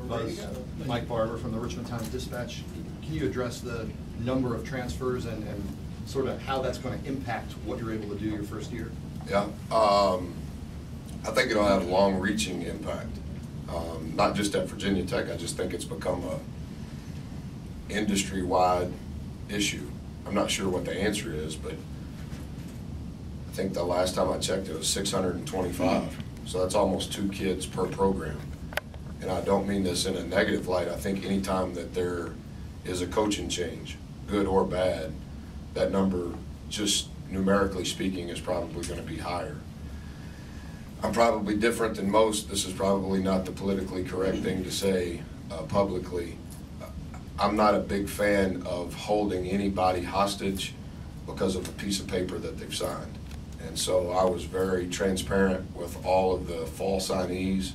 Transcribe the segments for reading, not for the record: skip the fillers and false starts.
Buzz, Mike Barber from the Richmond Times-Dispatch. Can you address the number of transfers and sort of how that's going to impact what you're able to do your first year? Yeah, I think it'll have a long-reaching impact, not just at Virginia Tech. I just think it's become a industry-wide issue. I'm not sure what the answer is, but I think the last time I checked it was 625. So that's almost 2 kids per program. And I don't mean this in a negative light. I think anytime that there is a coaching change, good or bad, that number, just numerically speaking, is probably going to be higher. I'm probably different than most. This is probably not the politically correct thing to say publicly. I'm not a big fan of holding anybody hostage because of a piece of paper that they've signed. And so I was very transparent with all of the fall signees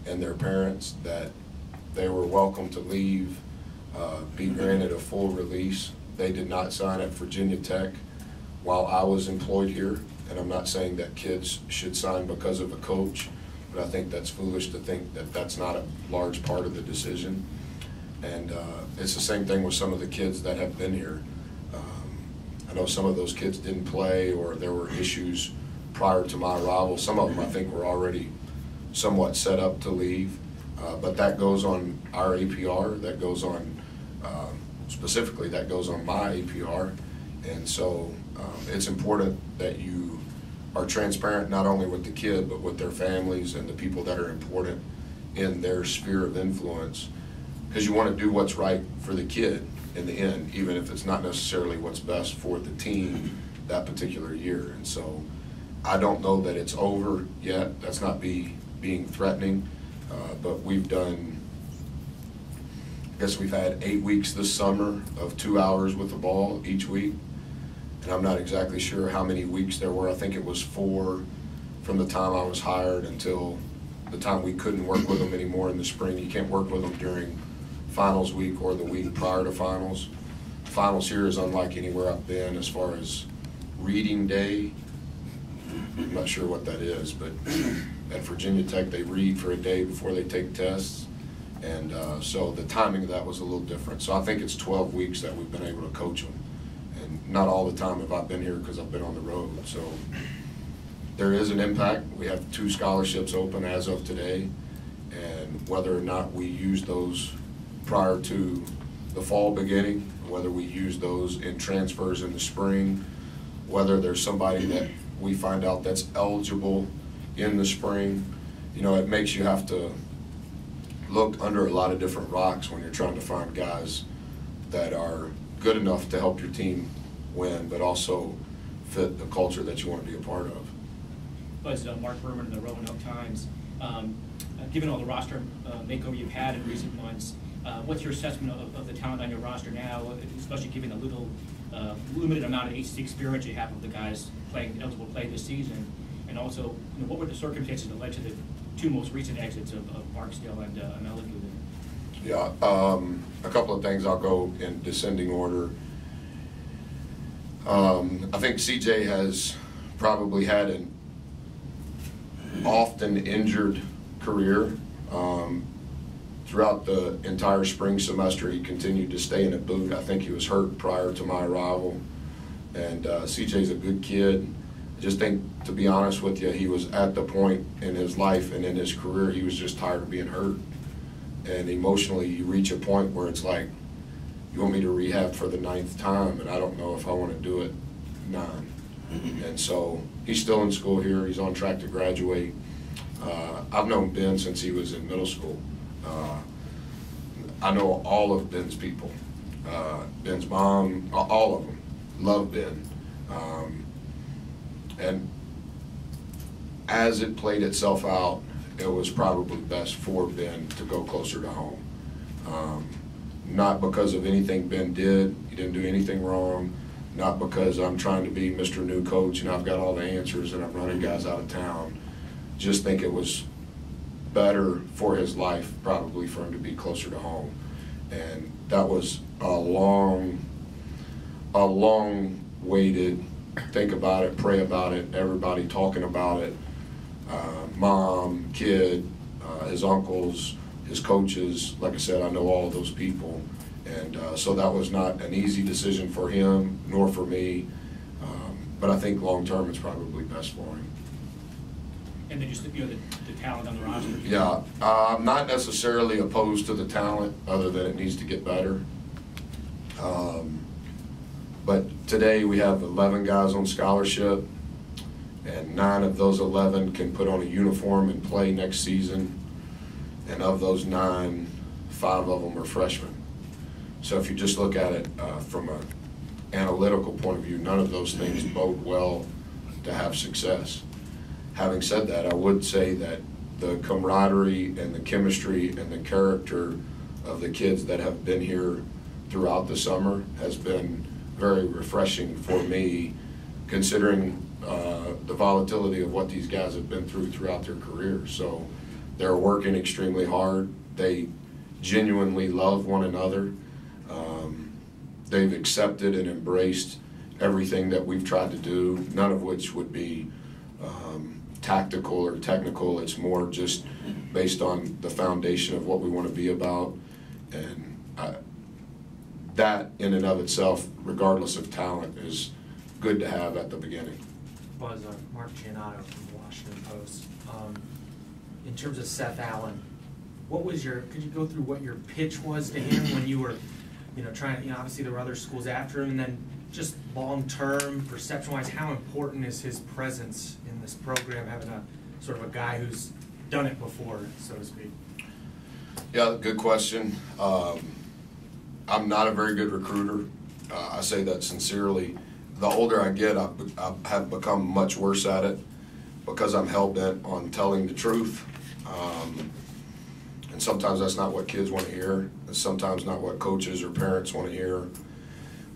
and their parents that they were welcome to leave, be granted a full release. They did not sign at Virginia Tech while I was employed here, and I'm not saying that kids should sign because of a coach, but I think that's foolish to think that that's not a large part of the decision. And it's the same thing with some of the kids that have been here. I know some of those kids didn't play, or there were issues prior to my arrival. Some of them I think were already somewhat set up to leave, but that goes on our APR, that goes on, specifically that goes on my APR. And so it's important that you are transparent not only with the kid, but with their families and the people that are important in their sphere of influence, because you want to do what's right for the kid in the end, even if it's not necessarily what's best for the team that particular year. And so I don't know that it's over yet. That's not being threatening, but we've done, I guess we've had 8 weeks this summer of 2 hours with the ball each week. And I'm not exactly sure how many weeks there were. I think it was 4 from the time I was hired until the time we couldn't work with them anymore in the spring. You can't work with them during finals week or the week prior to finals. Finals here is unlike anywhere I've been as far as reading day. I'm not sure what that is, but at Virginia Tech they read for a day before they take tests. And so the timing of that was a little different. So I think it's 12 weeks that we've been able to coach them. And not all the time have I been here because I've been on the road. So there is an impact. We have 2 scholarships open as of today. And whether or not we use those prior to the fall beginning, whether we use those in transfers in the spring, whether there's somebody that we find out that's eligible in the spring, you know, it makes you have to look under a lot of different rocks when you're trying to find guys that are good enough to help your team win, but also fit the culture that you want to be a part of. Buzz, Mark Berman in the Roanoke Times. Given all the roster makeover you've had in recent months, what's your assessment of the talent on your roster now, especially given the little limited amount of ACC experience you have of the guys eligible to play this season? And also, you know, what were the circumstances that led to the 2 most recent exits of Barksdale and Meliku? Yeah, a couple of things. I'll go in descending order. I think CJ has probably had an often injured career. Throughout the entire spring semester, he continued to stay in a boot. I think he was hurt prior to my arrival. And CJ's a good kid. I just think, to be honest with you, he was at the point in his life and in his career, he was just tired of being hurt. And emotionally, you reach a point where it's like, you want me to rehab for the 9th time, and I don't know if I want to do it 9. And so he's still in school here. He's on track to graduate. I've known Ben since he was in middle school. I know all of Ben's people. Ben's mom, all of them, love Ben. And as it played itself out, it was probably best for Ben to go closer to home. Not because of anything Ben did. He didn't do anything wrong. Not because I'm trying to be Mr. New Coach and I've got all the answers and I'm running guys out of town. Just think it was better for his life probably for him to be closer to home. And that was a long waited, think about it, pray about it, everybody talking about it, mom, kid, his uncles, his coaches. Like I said, I know all of those people. And so that was not an easy decision for him, nor for me. But I think long-term it's probably best for him. And then just, the talent on the roster? Yeah, I'm not necessarily opposed to the talent, other than it needs to get better. But today we have 11 guys on scholarship, and 9 of those 11 can put on a uniform and play next season. And of those 9, 5 of them are freshmen. So if you just look at it from an analytical point of view, none of those things bode well to have success. Having said that, I would say that the camaraderie and the chemistry and the character of the kids that have been here throughout the summer has been very refreshing for me, considering the volatility of what these guys have been through throughout their careers. So they're working extremely hard. They genuinely love one another. They've accepted and embraced everything that we've tried to do, none of which would be tactical or technical. It's more just based on the foundation of what we want to be about. And that in and of itself, regardless of talent, is good to have at the beginning. Buzz, Mark Giannotto from the Washington Post. In terms of Seth Allen, could you go through what your pitch was to him when you were, trying, obviously there were other schools after him, and then just long-term, perception-wise, how important is his presence in this program, having a sort of a guy who's done it before, so to speak? Yeah, good question. I'm not a very good recruiter. I say that sincerely. The older I get, I have become much worse at it because I'm hell-bent on telling the truth. And sometimes that's not what kids want to hear. It's sometimes not what coaches or parents want to hear.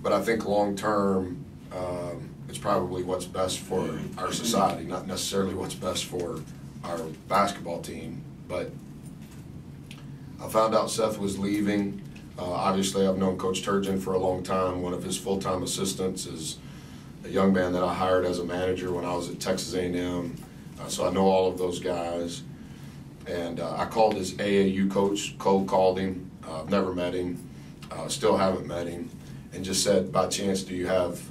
But I think long-term, it's probably what's best for our society, not necessarily what's best for our basketball team. But I found out Seth was leaving. Obviously, I've known Coach Turgeon for a long time. One of his full-time assistants is a young man that I hired as a manager when I was at Texas A&M. So I know all of those guys. And I called his AAU coach, cold called him. I've never met him, still haven't met him, and just said, by chance, do you have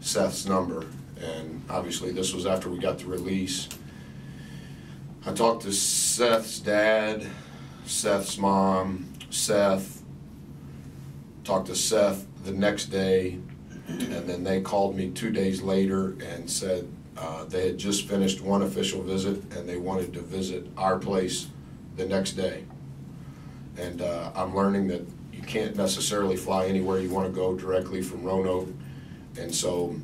Seth's number? And obviously this was after we got the release. I talked to Seth's dad, Seth's mom, Seth, talked to Seth the next day, and then they called me 2 days later and said they had just finished one official visit and they wanted to visit our place the next day. And I'm learning that you can't necessarily fly anywhere you want to go directly from Roanoke, and so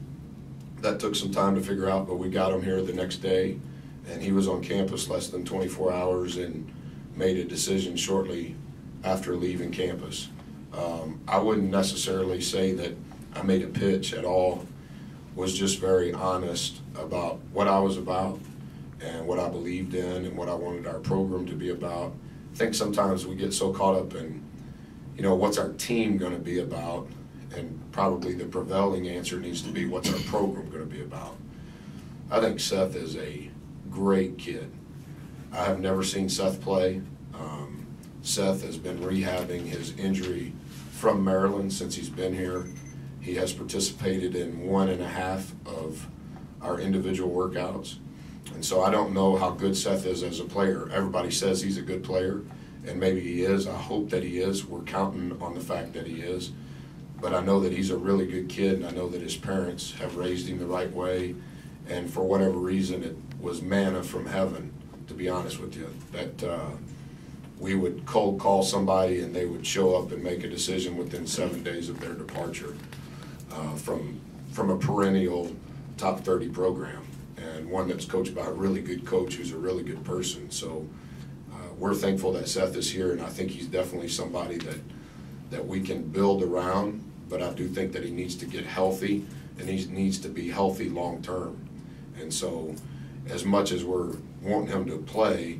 that took some time to figure out, but we got him here the next day, and he was on campus less than 24 hours and made a decision shortly after leaving campus. I wouldn't necessarily say that I made a pitch at all, was just very honest about what I was about and what I believed in and what I wanted our program to be about. I think sometimes we get so caught up in, what's our team going to be about, and probably the prevailing answer needs to be, what's our program going to be about? I think Seth is a great kid. I have never seen Seth play. Seth has been rehabbing his injury from Maryland since he's been here. He has participated in 1.5 of our individual workouts. And so I don't know how good Seth is as a player. Everybody says he's a good player, and maybe he is. I hope that he is. We're counting on the fact that he is. But I know that he's a really good kid, and I know that his parents have raised him the right way. And for whatever reason, it was manna from heaven, to be honest with you, that we would cold call somebody and they would show up and make a decision within 7 days of their departure from a perennial top 30 program, and one that's coached by a really good coach who's a really good person. So we're thankful that Seth is here, and I think he's definitely somebody that we can build around, but I do think that he needs to get healthy, and he needs to be healthy long term. And so as much as we're wanting him to play,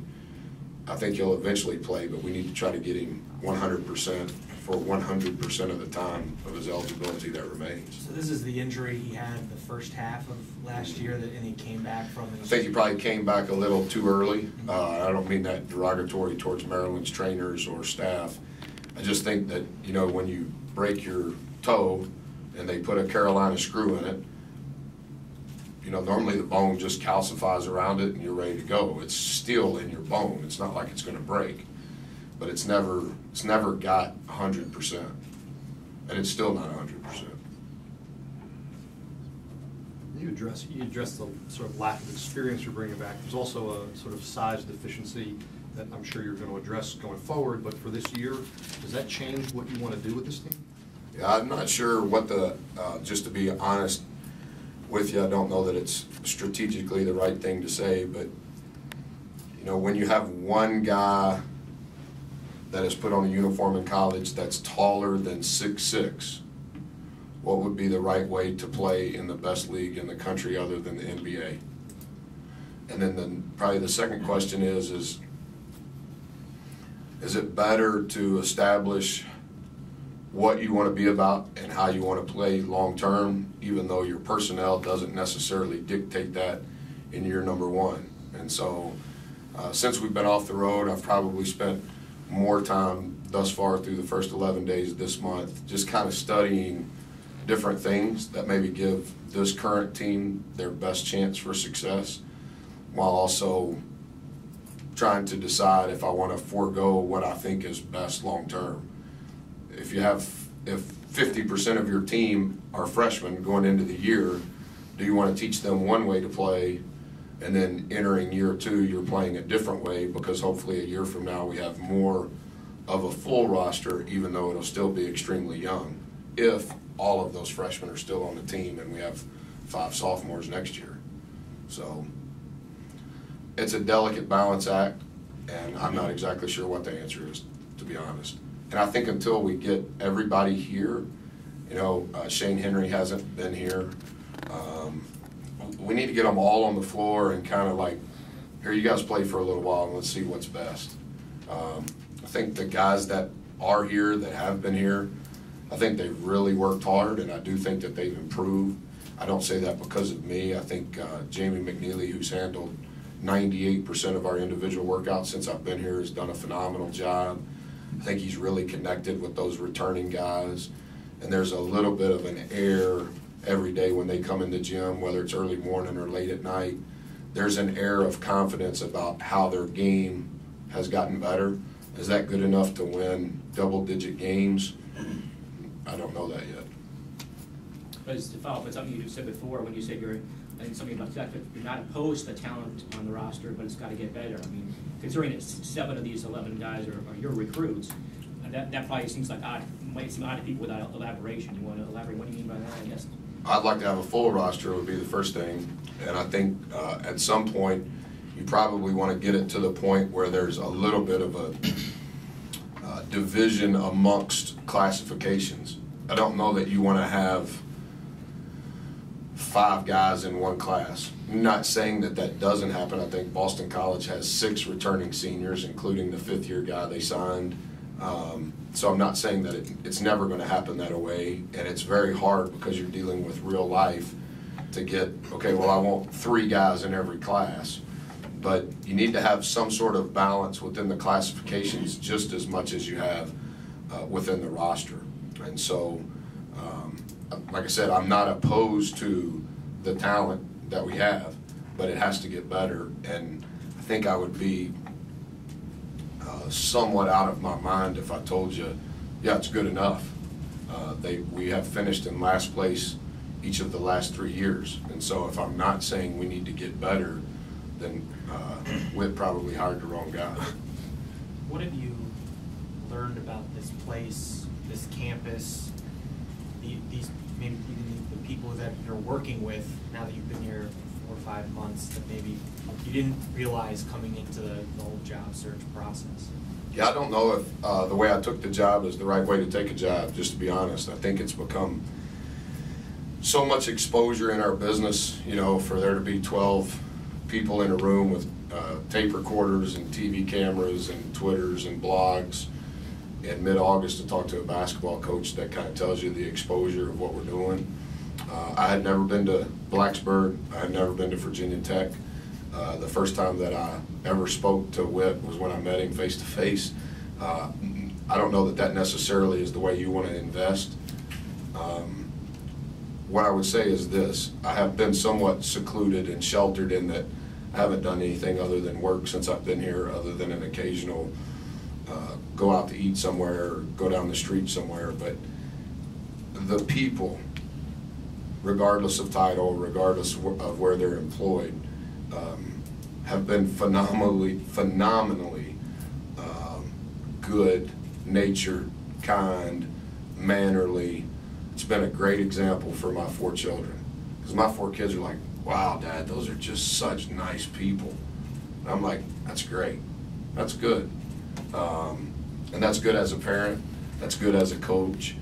I think he'll eventually play, but we need to try to get him 100% for 100% of the time of his eligibility that remains. So this is the injury he had the first half of last year, and he came back from. I think he probably came back a little too early. I don't mean that derogatory towards Maryland's trainers or staff. I just think that, you know, when you break your toe and they put a Carolina screw in it, you know, normally the bone just calcifies around it and you're ready to go. It's still in your bone. It's not like it's going to break, but it's never got 100%, and it's still not 100%. You address the sort of lack of experience you're bringing back. There's also a sort of size deficiency that I'm sure you're going to address going forward, but for this year, does that change what you want to do with this team? Yeah, I'm not sure what the, just to be honest with you, I don't know that it's strategically the right thing to say, but, you know, when you have one guy that is put on a uniform in college that's taller than 6'6", what would be the right way to play in the best league in the country other than the NBA? And then probably the second question is it better to establish what you want to be about and how you want to play long term, even though your personnel doesn't necessarily dictate that in year number one? And so since we've been off the road, I've probably spent more time thus far through the first 11 days this month just kind of studying different things that maybe give this current team their best chance for success, while also trying to decide if I want to forego what I think is best long term. If 50% of your team are freshmen going into the year, do you want to teach them one way to play, and then entering year two you're playing a different way, because hopefully a year from now we have more of a full roster, even though it'll still be extremely young, if all of those freshmen are still on the team and we have 5 sophomores next year. So it's a delicate balance act, and I'm not exactly sure what the answer is, to be honest. And I think until we get everybody here, you know, Shane Henry hasn't been here. We need to get them all on the floor and kind of like, here, you guys play for a little while and let's see what's best. I think the guys that are here, that have been here, I think they've really worked hard, and I do think that they've improved. I don't say that because of me. I think Jamie McNeely, who's handled 98% of our individual workouts since I've been here, has done a phenomenal job. I think he's really connected with those returning guys, and there's a little bit of an air every day when they come in the gym, whether it's early morning or late at night. There's an air of confidence about how their game has gotten better. Is that good enough to win double-digit games? I don't know that yet. But to follow up on something you said before, when you said I think something about that, you're not opposed to the talent on the roster, but it's got to get better. I mean, considering that 7 of these 11 guys are your recruits, that probably seems like might seem odd to people without elaboration. You want to elaborate? What do you mean by that, I guess? I'd like to have a full roster would be the first thing, and I think at some point you probably want to get it to the point where there's a little bit of a division amongst classifications. I don't know that you want to have 5 guys in one class. I'm not saying that that doesn't happen. I think Boston College has 6 returning seniors, including the 5th-year guy they signed. So I'm not saying that it's never going to happen that way, and it's very hard because you're dealing with real life to get, okay, well, I want 3 guys in every class. But you need to have some sort of balance within the classifications just as much as you have within the roster. And so, like I said, I'm not opposed to the talent that we have, but it has to get better. And I think I would be somewhat out of my mind if I told you, yeah, it's good enough. We have finished in last place each of the last 3 years. And so if I'm not saying we need to get better, then Whit probably hired the wrong guy. What have you learned about this place, this campus, these maybe even the people that you're working with now that you've been here 4 or 5 months that maybe you didn't realize coming into the whole job search process? Yeah, I don't know if the way I took the job is the right way to take a job, just to be honest. I think it's become so much exposure in our business, you know, for there to be 12 people in a room with tape recorders and TV cameras and Twitters and blogs. in mid-August to talk to a basketball coach that kind of tells you the exposure of what we're doing. I had never been to Blacksburg. I had never been to Virginia Tech. The first time that I ever spoke to Whit was when I met him face to face. I don't know that that necessarily is the way you want to invest. What I would say is this: I have been somewhat secluded and sheltered in that I haven't done anything other than work since I've been here, other than an occasional go out to eat somewhere or go down the street somewhere. But the people, regardless of title, regardless of where they're employed, have been phenomenally good natured, kind, mannerly. It's been a great example for my 4 children, because my 4 kids are like, wow, Dad, those are just such nice people. And I'm like, that's great, that's good. And that's good as a parent, that's good as a coach.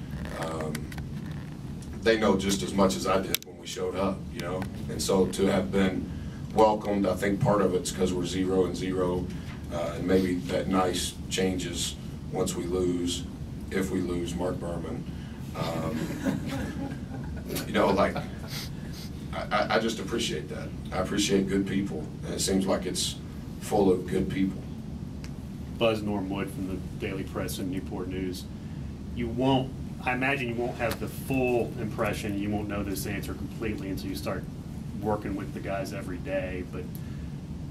They know just as much as I did when we showed up, you know? And so to have been welcomed, I think part of it's because we're 0-0, and maybe that nice changes once we lose, if we lose Mark Berman. You know, like, I just appreciate that. I appreciate good people, and it seems like it's full of good people. Buzz Normwood from the Daily Press and Newport News. I imagine you won't have the full impression, you won't know this answer completely until you start working with the guys every day, but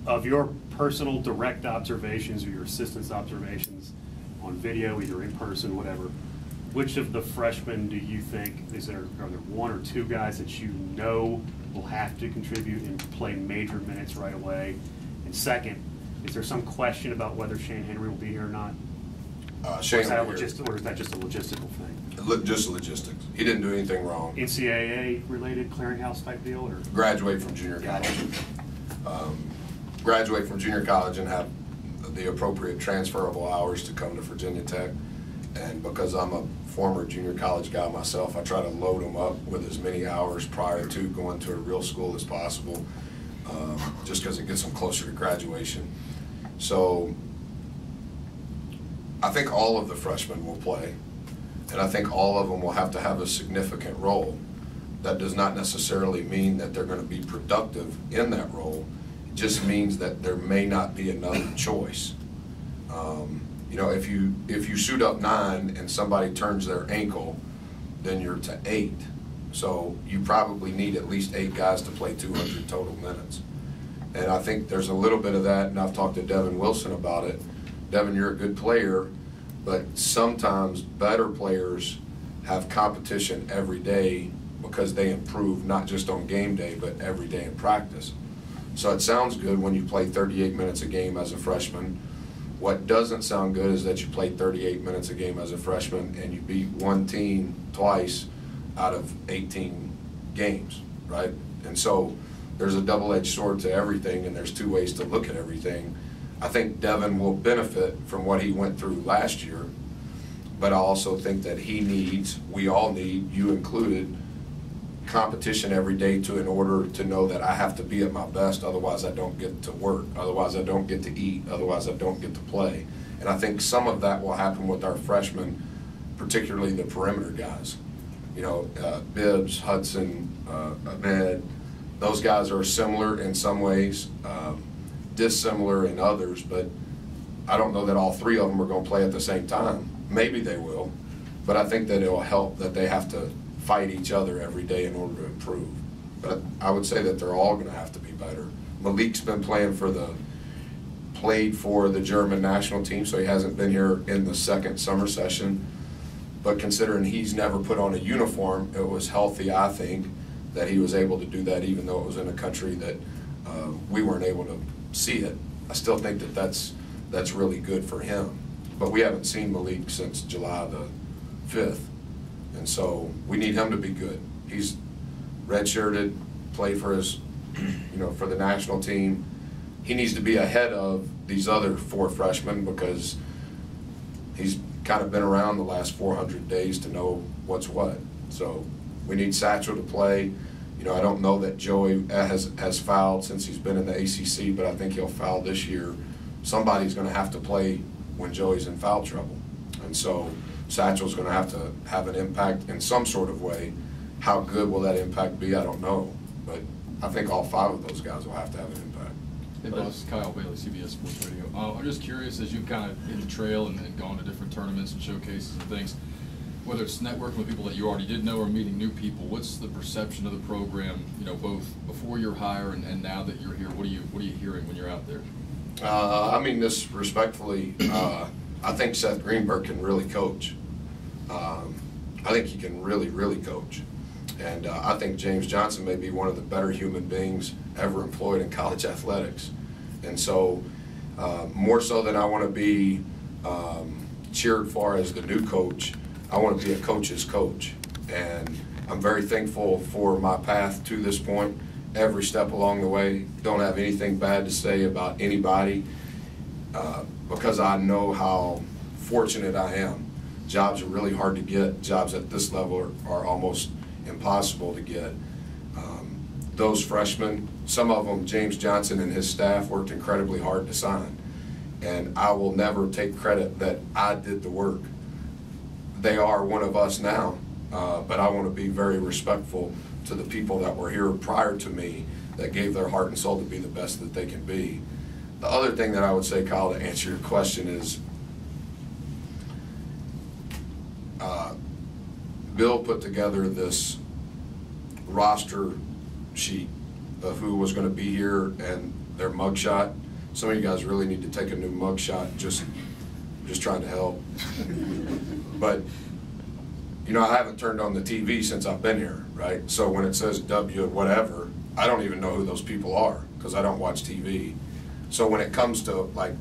of your personal direct observations or your assistant's observations on video, either in person, whatever, which of the freshmen do you think, are there 1 or 2 guys that you know will have to contribute and play major minutes right away? And second, is there some question about whether Shane Henry will be here or not? Shane or is that just a logistical thing? Just logistics. He didn't do anything wrong. NCAA related clearinghouse type deal, or? Graduate from junior college. Graduate from junior college and have the appropriate transferable hours to come to Virginia Tech. And because I'm a former junior college guy myself, I try to load them up with as many hours prior to going to a real school as possible, just because it gets them closer to graduation. So I think all of the freshmen will play, and I think all of them will have to have a significant role. That does not necessarily mean that they're going to be productive in that role. It just means that there may not be another choice. You know, if you suit up 9 and somebody turns their ankle, then you're to 8. So you probably need at least 8 guys to play 200 total minutes. And I think there's a little bit of that, and I've talked to Devin Wilson about it. Devin, you're a good player, but sometimes better players have competition every day because they improve not just on game day, but every day in practice. So it sounds good when you play 38 minutes a game as a freshman. What doesn't sound good is that you play 38 minutes a game as a freshman and you beat one team twice out of 18 games, right? And so there's a double-edged sword to everything, and there's 2 ways to look at everything. I think Devin will benefit from what he went through last year, but I also think that he needs, we all need, you included, competition every day in order to know that I have to be at my best, otherwise I don't get to work, otherwise I don't get to eat, otherwise I don't get to play. And I think some of that will happen with our freshmen, particularly the perimeter guys. You know, Bibbs, Hudson, Ahmed, those guys are similar in some ways, dissimilar in others, but I don't know that all 3 of them are going to play at the same time. Maybe they will, but I think that it will help that they have to fight each other every day in order to improve. But I would say that they're all going to have to be better. Malik's been played for the German national team, so he hasn't been here in the 2nd summer session. But considering he's never put on a uniform, it was healthy, I think, that he was able to do that even though it was in a country that we weren't able to see it. I still think that that's really good for him. But we haven't seen Malik since July the 5th. And so we need him to be good. He's redshirted, played for his, you know, for the national team. He needs to be ahead of these other 4 freshmen because he's kind of been around the last 400 days to know what's what. So we need Satchel to play. You know, I don't know that Joey has fouled since he's been in the ACC, but I think he'll foul this year. Somebody's going to have to play when Joey's in foul trouble. And so Satchel's going to have an impact in some sort of way. How good will that impact be? I don't know. But I think all 5 of those guys will have to have an impact. Hey, boss, Kyle Bailey, CBS Sports Radio. I'm just curious, as you've kind of hit the trail and gone to different tournaments and showcases and things, whether it's networking with people that you already did know or meeting new people, what's the perception of the program, both before your hire and now that you're here? What are you hearing when you're out there? I mean this respectfully. I think Seth Greenberg can really coach. I think he can really, really coach. And I think James Johnson may be one of the better human beings ever employed in college athletics. And so, more so than I want to be cheered for as the new coach, I want to be a coach's coach. And I'm very thankful for my path to this point. Every step along the way, don't have anything bad to say about anybody because I know how fortunate I am. Jobs are really hard to get. Jobs at this level are almost impossible to get. Those freshmen, some of them, James Johnson and his staff worked incredibly hard to sign. And I will never take credit that I did the work. They are one of us now, but I want to be very respectful to the people that were here prior to me that gave their heart and soul to be the best that they can be. The other thing that I would say, Kyle, to answer your question is Bill put together this roster sheet of who was going to be here and their mugshot. Some of you guys really need to take a new mugshot, just trying to help. But, I haven't turned on the TV since I've been here, right? So when it says W whatever, I don't even know who those people are because I don't watch TV. So when it comes to, like,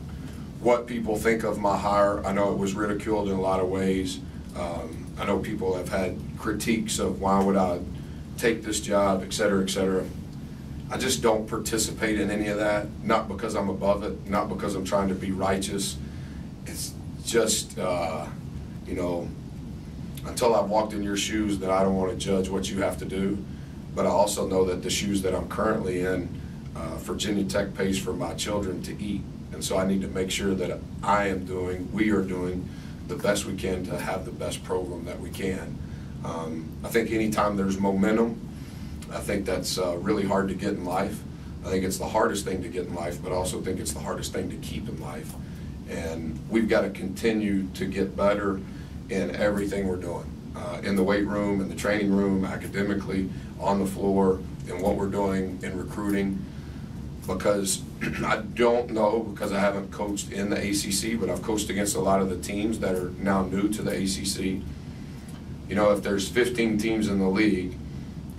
what people think of my hire, I know it was ridiculed in a lot of ways. I know people have had critiques of why would I take this job, et cetera, et cetera. I just don't participate in any of that, not because I'm above it, not because I'm trying to be righteous. It's just, until I've walked in your shoes, that I don't want to judge what you have to do. But I also know that the shoes that I'm currently in, Virginia Tech pays for my children to eat. And so I need to make sure that we are doing the best we can to have the best program that we can. I think anytime there's momentum, I think that's really hard to get in life. I think it's the hardest thing to get in life, but I also think it's the hardest thing to keep in life. And we've got to continue to get better in everything we're doing, in the weight room, in the training room, academically, on the floor, in what we're doing in recruiting. Because I don't know, because I haven't coached in the ACC, but I've coached against a lot of the teams that are now new to the ACC. If there's 15 teams in the league,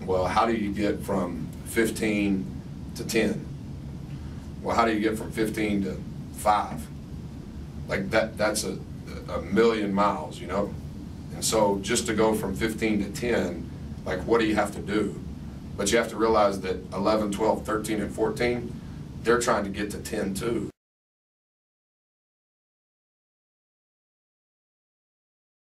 well, how do you get from 15 to 10? Well, how do you get from 15 to 5? Like that's a million miles, And so just to go from 15 to 10, like, what do you have to do? But you have to realize that 11, 12, 13, and 14, they're trying to get to 10 too.